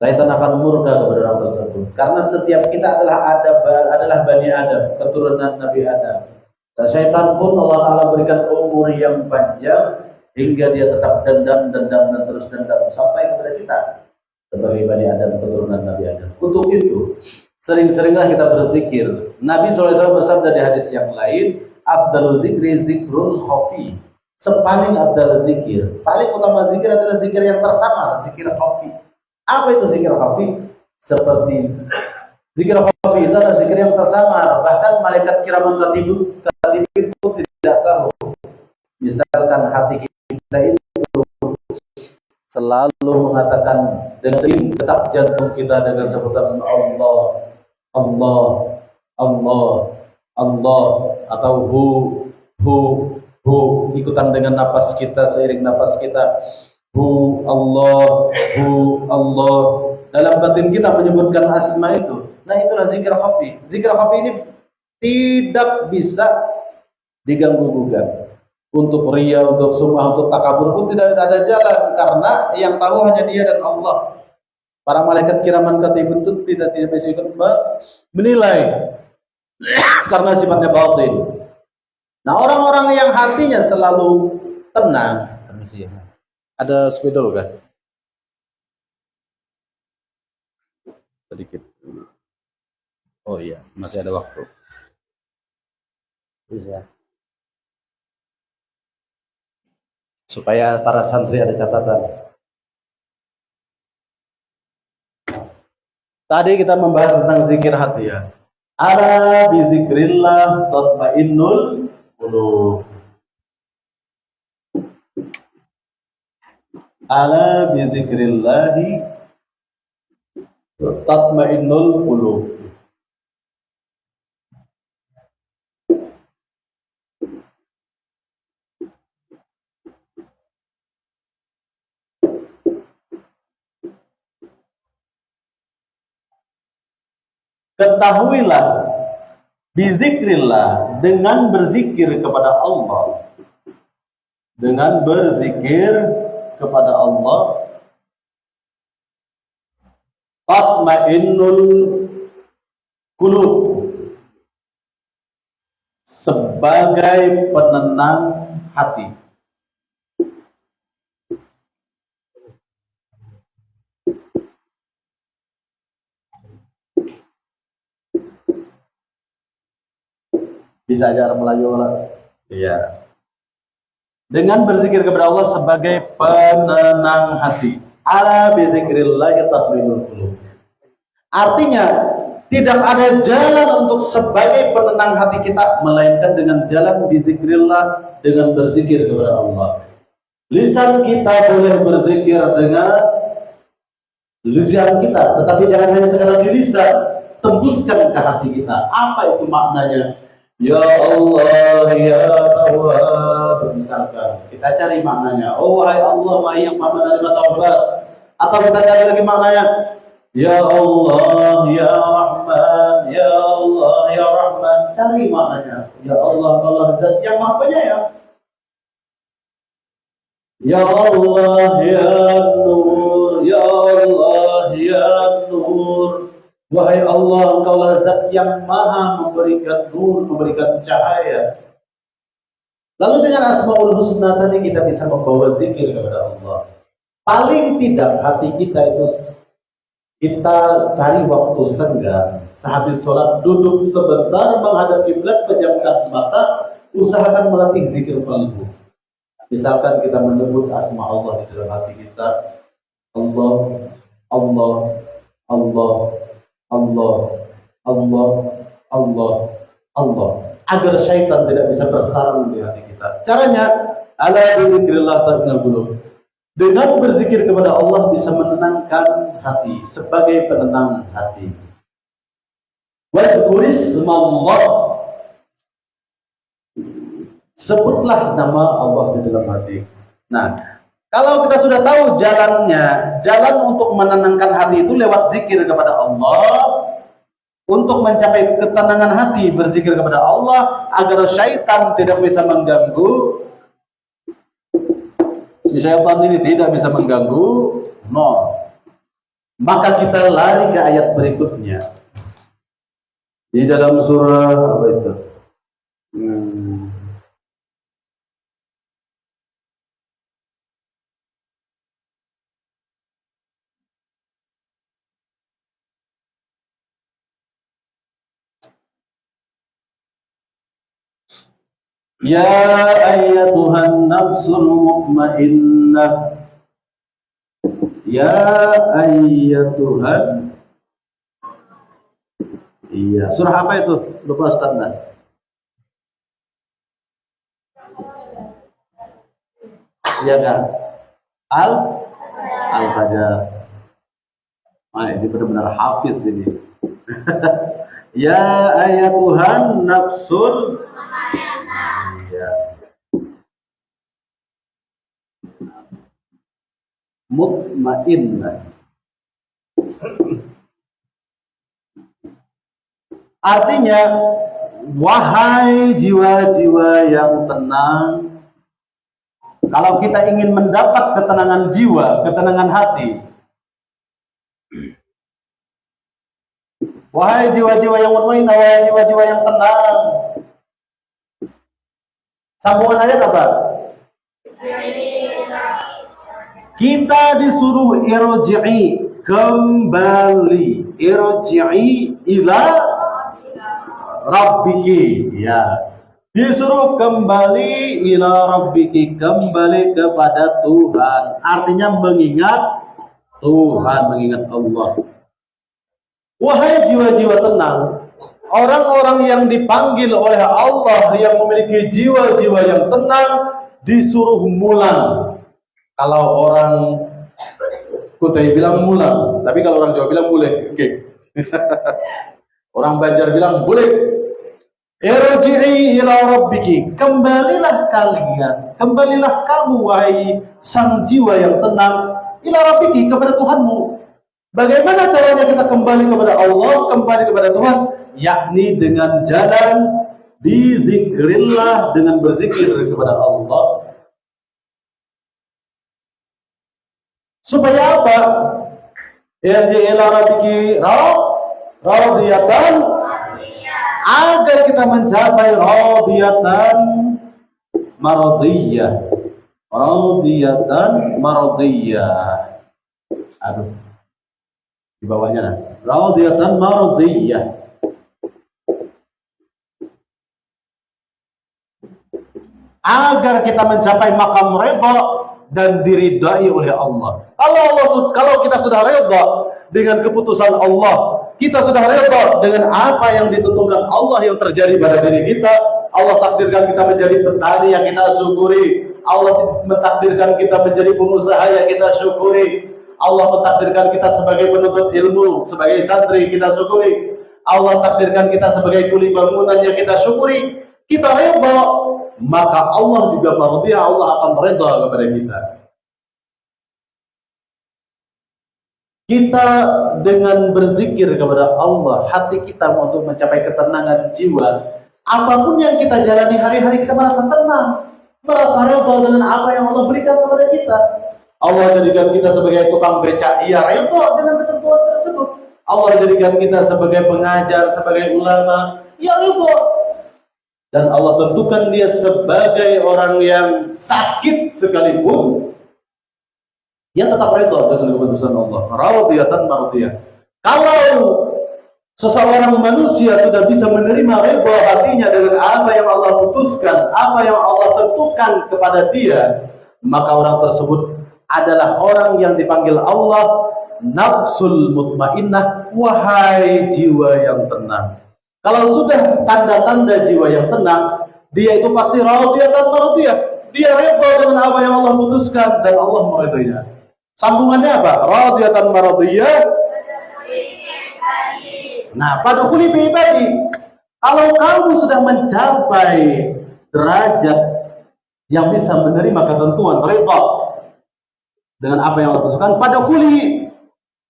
Syaitan akan murka kepada orang tersebut, karena setiap kita adalah Bani Adam, keturunan Nabi Adam. Dan syaitan pun Allah Ta'ala berikan umur yang panjang hingga dia tetap dendam dan terus dendam sampai kepada kita sebagai Bani Adam, keturunan Nabi Adam. Untuk itu sering-seringlah kita berzikir. Nabi SAW bersabda di hadis yang lain, afdalul zikri zikrul khafi. Sepaling afdal zikir, paling utama zikir adalah zikir yang tersamar, zikir khafi. Apa itu zikir khafi? Seperti zikir khafi itu adalah zikir yang tersamar, bahkan malaikat kiraman katibun pun tidak tahu. Misalkan hati kita itu selalu mengatakan dengan detak jantung kita dengan sebutan Allah, Allah, Allah, Allah, atau hu, ikutan dengan napas kita, seiring napas kita, hu, Allah, dalam batin kita menyebutkan asma itu. Nah itulah zikir khafi. Zikir khafi ini tidak bisa diganggu-gugat. Untuk riya, untuk sum'ah, untuk takabur pun tidak ada jalan, karena yang tahu hanya Dia dan Allah. Para malaikat kiraman katibun itu tidak bisa ikut menilai karena sifatnya batin. Nah, orang-orang yang hatinya selalu tenang, ada spidol kan? Sedikit. Oh iya, masih ada waktu. Bisa. Supaya para santri ada catatan. Tadi kita membahas tentang zikir hati ya. Ala bi zikrillah tatmainnul qulub. Ala bi zikrillah tatmainnul qulub. Ketahuilah bizikrillah, dengan berzikir kepada Allah, dengan berzikir kepada Allah, tatmainnul qulub, sebagai penenang hati. Bisa ajar Melayu lah. Iya. Dengan berzikir kepada Allah sebagai penenang hati. Ala bi dzikrillah tatmainnul qulub. Artinya tidak ada jalan untuk sebagai penenang hati kita melainkan dengan jalan bi dzikrillah, dengan berzikir kepada Allah. Lisan kita boleh berzikir dengan lisan kita, tetapi jangan hanya sekadar di lisan, tembuskan ke hati kita. Apa itu maknanya? Ya Allah, ya Tawwab, misalkan kita cari maknanya. Oh wahai Allah, wahai yang maha menerima taubat. Atau kita cari lagi maknanya. Ya Allah, ya Rahman, ya Allah, ya Rahman. Cari maknanya. Ya Allah, Allah zat yang maha penyayang. Ya Allah, ya Nur, ya Allah, ya Nur. Wahai Allah, Engkaulah zat yang maha memberikan nur, memberikan cahaya. Lalu dengan Asmaul Husna tadi kita bisa membawa zikir kepada Allah. Paling tidak hati kita itu kita cari waktu senggang, sehabis sholat duduk sebentar menghadap kiblat, pejamkan mata, usahakan melatih zikir qalbu. Misalkan kita menyebut asma Allah di dalam hati kita, Allah, Allah, Allah, Allah, Allah, Allah, Allah, agar syaitan tidak bisa bersarang di hati kita. Caranya, ala dzikrillah tatma'innul qulub. Dengan berzikir kepada Allah bisa menenangkan hati, sebagai penenang hati. Wazkurismallah, sebutlah nama Allah di dalam hati. Nah, kalau kita sudah tahu jalannya, jalan untuk menenangkan hati itu lewat zikir kepada Allah. Untuk mencapai ketenangan hati, berzikir kepada Allah agar syaitan tidak bisa mengganggu. Si syaitan ini tidak bisa mengganggu, maka kita lari ke ayat berikutnya di dalam surah apa itu? Ya ayyatuhan nafsul mutmainnah. Ya ayyatuhan. Iya, surah apa itu? Lupa Ustaz. Iya kan? Al-Fajr. Ini benar-benar hafiz ini. Ya ayyatuhan nafsul mutmainnah. Artinya, wahai jiwa-jiwa yang tenang. Kalau kita ingin mendapat ketenangan jiwa, ketenangan hati, wahai jiwa-jiwa yang mutmainnah, wahai jiwa-jiwa yang tenang. Sambungan ayat apa? Kita disuruh irji'i, kembali, irji'i ila rabbiki, ya, disuruh kembali ila rabbiki, kembali kepada Tuhan. Artinya mengingat Tuhan, mengingat Allah. Wahai jiwa-jiwa tenang, orang-orang yang dipanggil oleh Allah, yang memiliki jiwa-jiwa yang tenang, disuruh mulang. Kalau orang Kutai bilang mulang, tapi kalau orang Jawa bilang mulai. Okay. Orang Banjar bilang boleh. Irji'i ila rabbiki, kembalilah kalian, kembalilah kamu wahai sang jiwa yang tenang, ila rabbiki, kepada Tuhanmu. Bagaimana caranya kita kembali kepada Allah, kembali kepada Tuhan? Yakni dengan jalan bizikrillah, dengan berzikir kepada Allah. Supaya apa? Irji'i ila rabbiki radiyatan, agar kita mencapai radiyatan maradiyah. Radiyatan maradiyah. Aduh, di bawahnya lah. Radiyatan maradiyah. Agar kita mencapai makam redha dan diridai oleh Allah. Kalau kita sudah redha dengan keputusan Allah, kita sudah redha dengan apa yang ditentukan Allah yang terjadi pada diri kita. Allah takdirkan kita menjadi petani, yang kita syukuri. Allah mentakdirkan kita menjadi pengusaha, yang kita syukuri. Allah mentakdirkan kita sebagai penuntut ilmu, sebagai santri, kita syukuri. Allah takdirkan kita sebagai kuli bangunan, yang kita syukuri. Kita redha, maka Allah juga maradiyah, Allah akan redha kepada kita. Kita dengan berzikir kepada Allah, hati kita untuk mencapai ketenangan jiwa. Apapun yang kita jalani hari-hari, kita merasa tenang, merasa redha dengan apa yang Allah berikan kepada kita. Allah jadikan kita sebagai tukang becak, ia redha dengan ketentuan tersebut. Allah jadikan kita sebagai pengajar, sebagai ulama, ia redha. dan Allah tentukan dia sebagai orang yang sakit sekalipun, dia tetap redha dengan keputusan Allah. Radiyatan mardiyah. Kalau seseorang manusia sudah bisa menerima redha hatinya dengan apa yang Allah putuskan, apa yang Allah tentukan kepada dia, maka orang tersebut adalah orang yang dipanggil Allah nafsul mutmainnah, wahai jiwa yang tenang. Kalau sudah tanda-tanda jiwa yang tenang, dia itu pasti radiyatan mardiyah. Dia redha dengan apa yang Allah putuskan dan Allah meridainya. Sambungannya apa? Radiyatan mardiyah. Nah, fadkhuli fi ibadi. Kalau kamu sudah mencapai derajat yang bisa menerima ketentuan redha dengan apa yang Allah putuskan,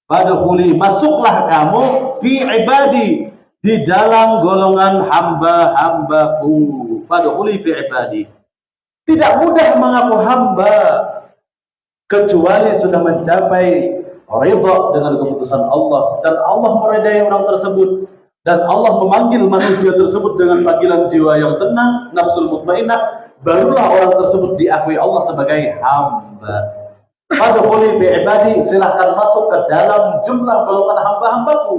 fadkhuli, masuklah kamu fi ibadi, di dalam golongan hamba-hambaku. Fadkhuli fi ibadi. Tidak mudah mengaku hamba kecuali sudah mencapai ridha dengan keputusan Allah dan Allah meridai orang tersebut, dan Allah memanggil manusia tersebut dengan panggilan jiwa yang tenang, nafsul mutmainnah, barulah orang tersebut diakui Allah sebagai hamba. Fadkhuli fi ibadi, silahkan masuk ke dalam jumlah golongan hamba-hambaku.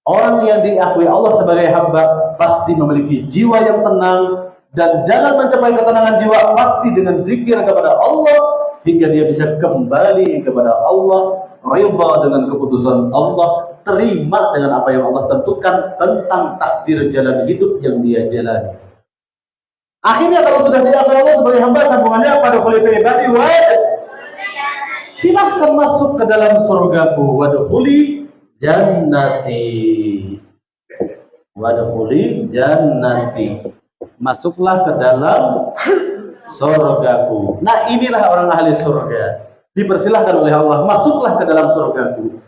Orang yang diakui Allah sebagai hamba pasti memiliki jiwa yang tenang, dan jalan mencapai ketenangan jiwa pasti dengan zikir kepada Allah hingga dia bisa kembali kepada Allah, ridha dengan keputusan Allah, terima dengan apa yang Allah tentukan tentang takdir jalan hidup yang dia jalani. Akhirnya kalau sudah diakui Allah sebagai hamba, sambungannya pada khulifah ibadi wa silahkan masuk ke dalam surgaku, wadkhuli jannati, wadkhuli jannati, masuklah ke dalam surgaku. Nah, inilah orang ahli surga, dipersilahkan oleh Allah, masuklah ke dalam surgaku.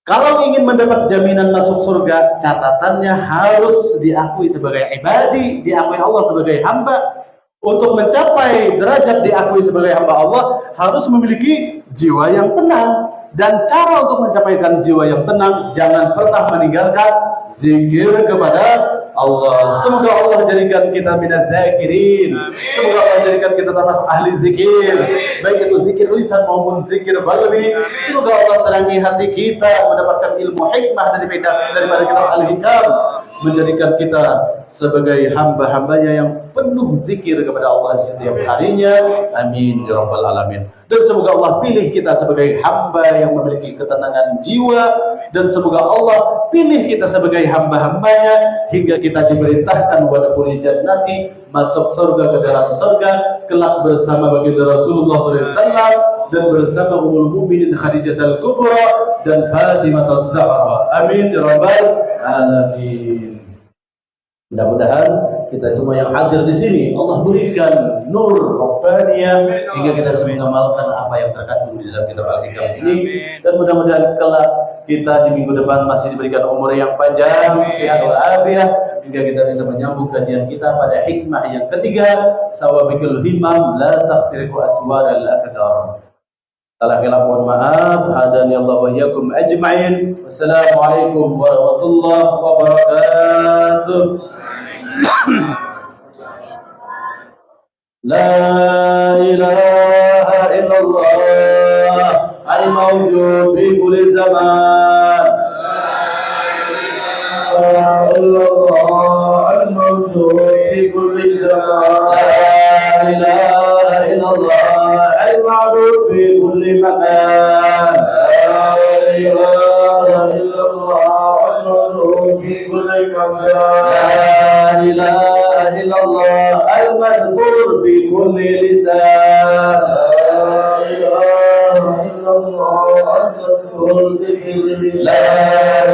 Kalau ingin mendapat jaminan masuk surga, catatannya harus diakui sebagai ibadi, diakui Allah sebagai hamba. Untuk mencapai derajat diakui sebagai hamba Allah, harus memiliki jiwa yang tenang. Dan cara untuk mencapaikan jiwa yang tenang, jangan pernah meninggalkan zikir kepada Allah. Semoga Allah jadikan kita minaz zakirin. Semoga Allah jadikan kita termasuk ahli zikir, baik itu zikir lisan maupun zikir qalbi. Semoga Allah terangi hati kita, mendapatkan ilmu hikmah daripada kitab Al-Hikam, menjadikan kita sebagai hamba-hambanya yang penuh zikir kepada Allah setiap harinya. Amin ya rabbal alamin. Dan semoga Allah pilih kita sebagai hamba yang memiliki ketenangan jiwa, dan semoga Allah pilih kita sebagai hamba-hambanya hingga kita diperintahkan wadkhuli jannati, masuk surga ke dalam surga kelak bersama baginda Rasulullah SAW dan bersama Ummul Mukminin Khadijah Al-Kubra dan Fatimah Az-Zahra. Amin ya rabbal alamin. Mudah-mudahan kita semua yang hadir di sini Allah berikan nur Rabbaniyah hingga kita bisa mengamalkan apa yang terkandung di dalam kitab Al-Hikam ini, dan mudah-mudahan kelak kita di minggu depan masih diberikan umur yang panjang, sehat walafiat, hingga kita bisa menyambung kajian kita pada hikmah yang ketiga, sawabikul himam la takhtiriku aswaral aqdar. Talakila mohon maaf, hadani Allah wa iyyakum ajma'in. Wassalamualaikum warahmatullahi wabarakatuh. La ilaha illallah al-mawjud fi kulli zaman. La ilaha illallah al-mawjud fi kulli zaman. La ilaha illallah al-ma'ruf fi kulli makan. La ilaha illallah al-ma'ruf fi kulli makan. La ilaha illallah al-madhkur fi kulli lisan. La ilaha illallah al-madhkur fi kulli lisan. La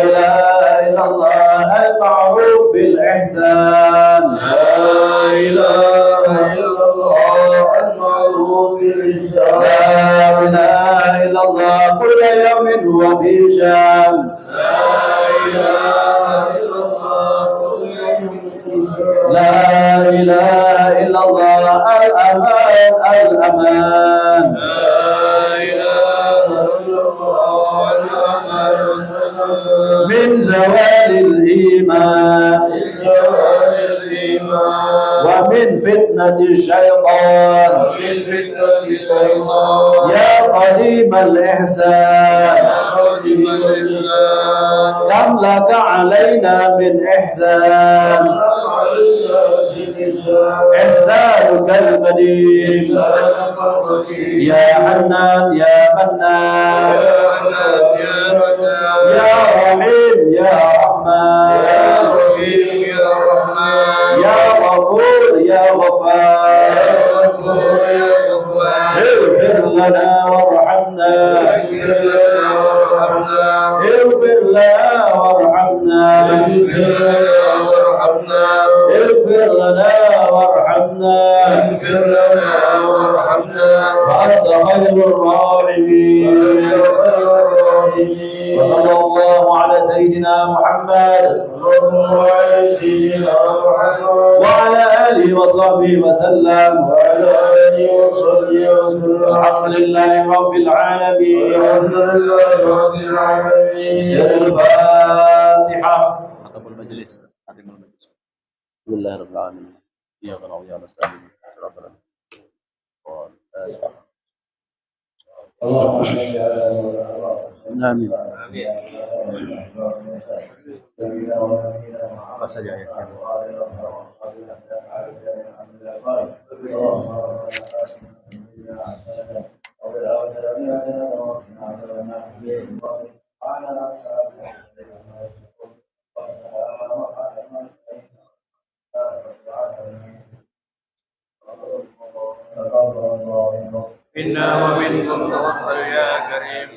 ilaha illallah al-ma'ruf bil ihsan. La ilaha illallah al-ma'ruf bil ihsan. La ilaha illallah kulla yawmin wa bi sham. La ilaha illallah kulla yawmin wa bi sham. La ilaha illallah al-aman al-aman. La ilaha illallah al-aman min zawalil iman. ومن فتنة الشيطان يا قديم الإحسان كم لك علينا من إحسان إحسانك القديم يا حنان يا منان يا رحيم يا رحمن يا غفور يا غفار اغفر لنا وارحمنا اغفر لنا وارحمنا اغفر لنا وارحمنا وأنت خير الراحمين وصلى الله على سيدنا محمد وعلى آله وصحبه وسلم الحمد لله رب العالمين سر الفاتحة بسم الله رب العالمين إياك نعبد وإياك نستعين ربنا آمين apa saja ayatnya منا ومنكم تفضل يا كريم.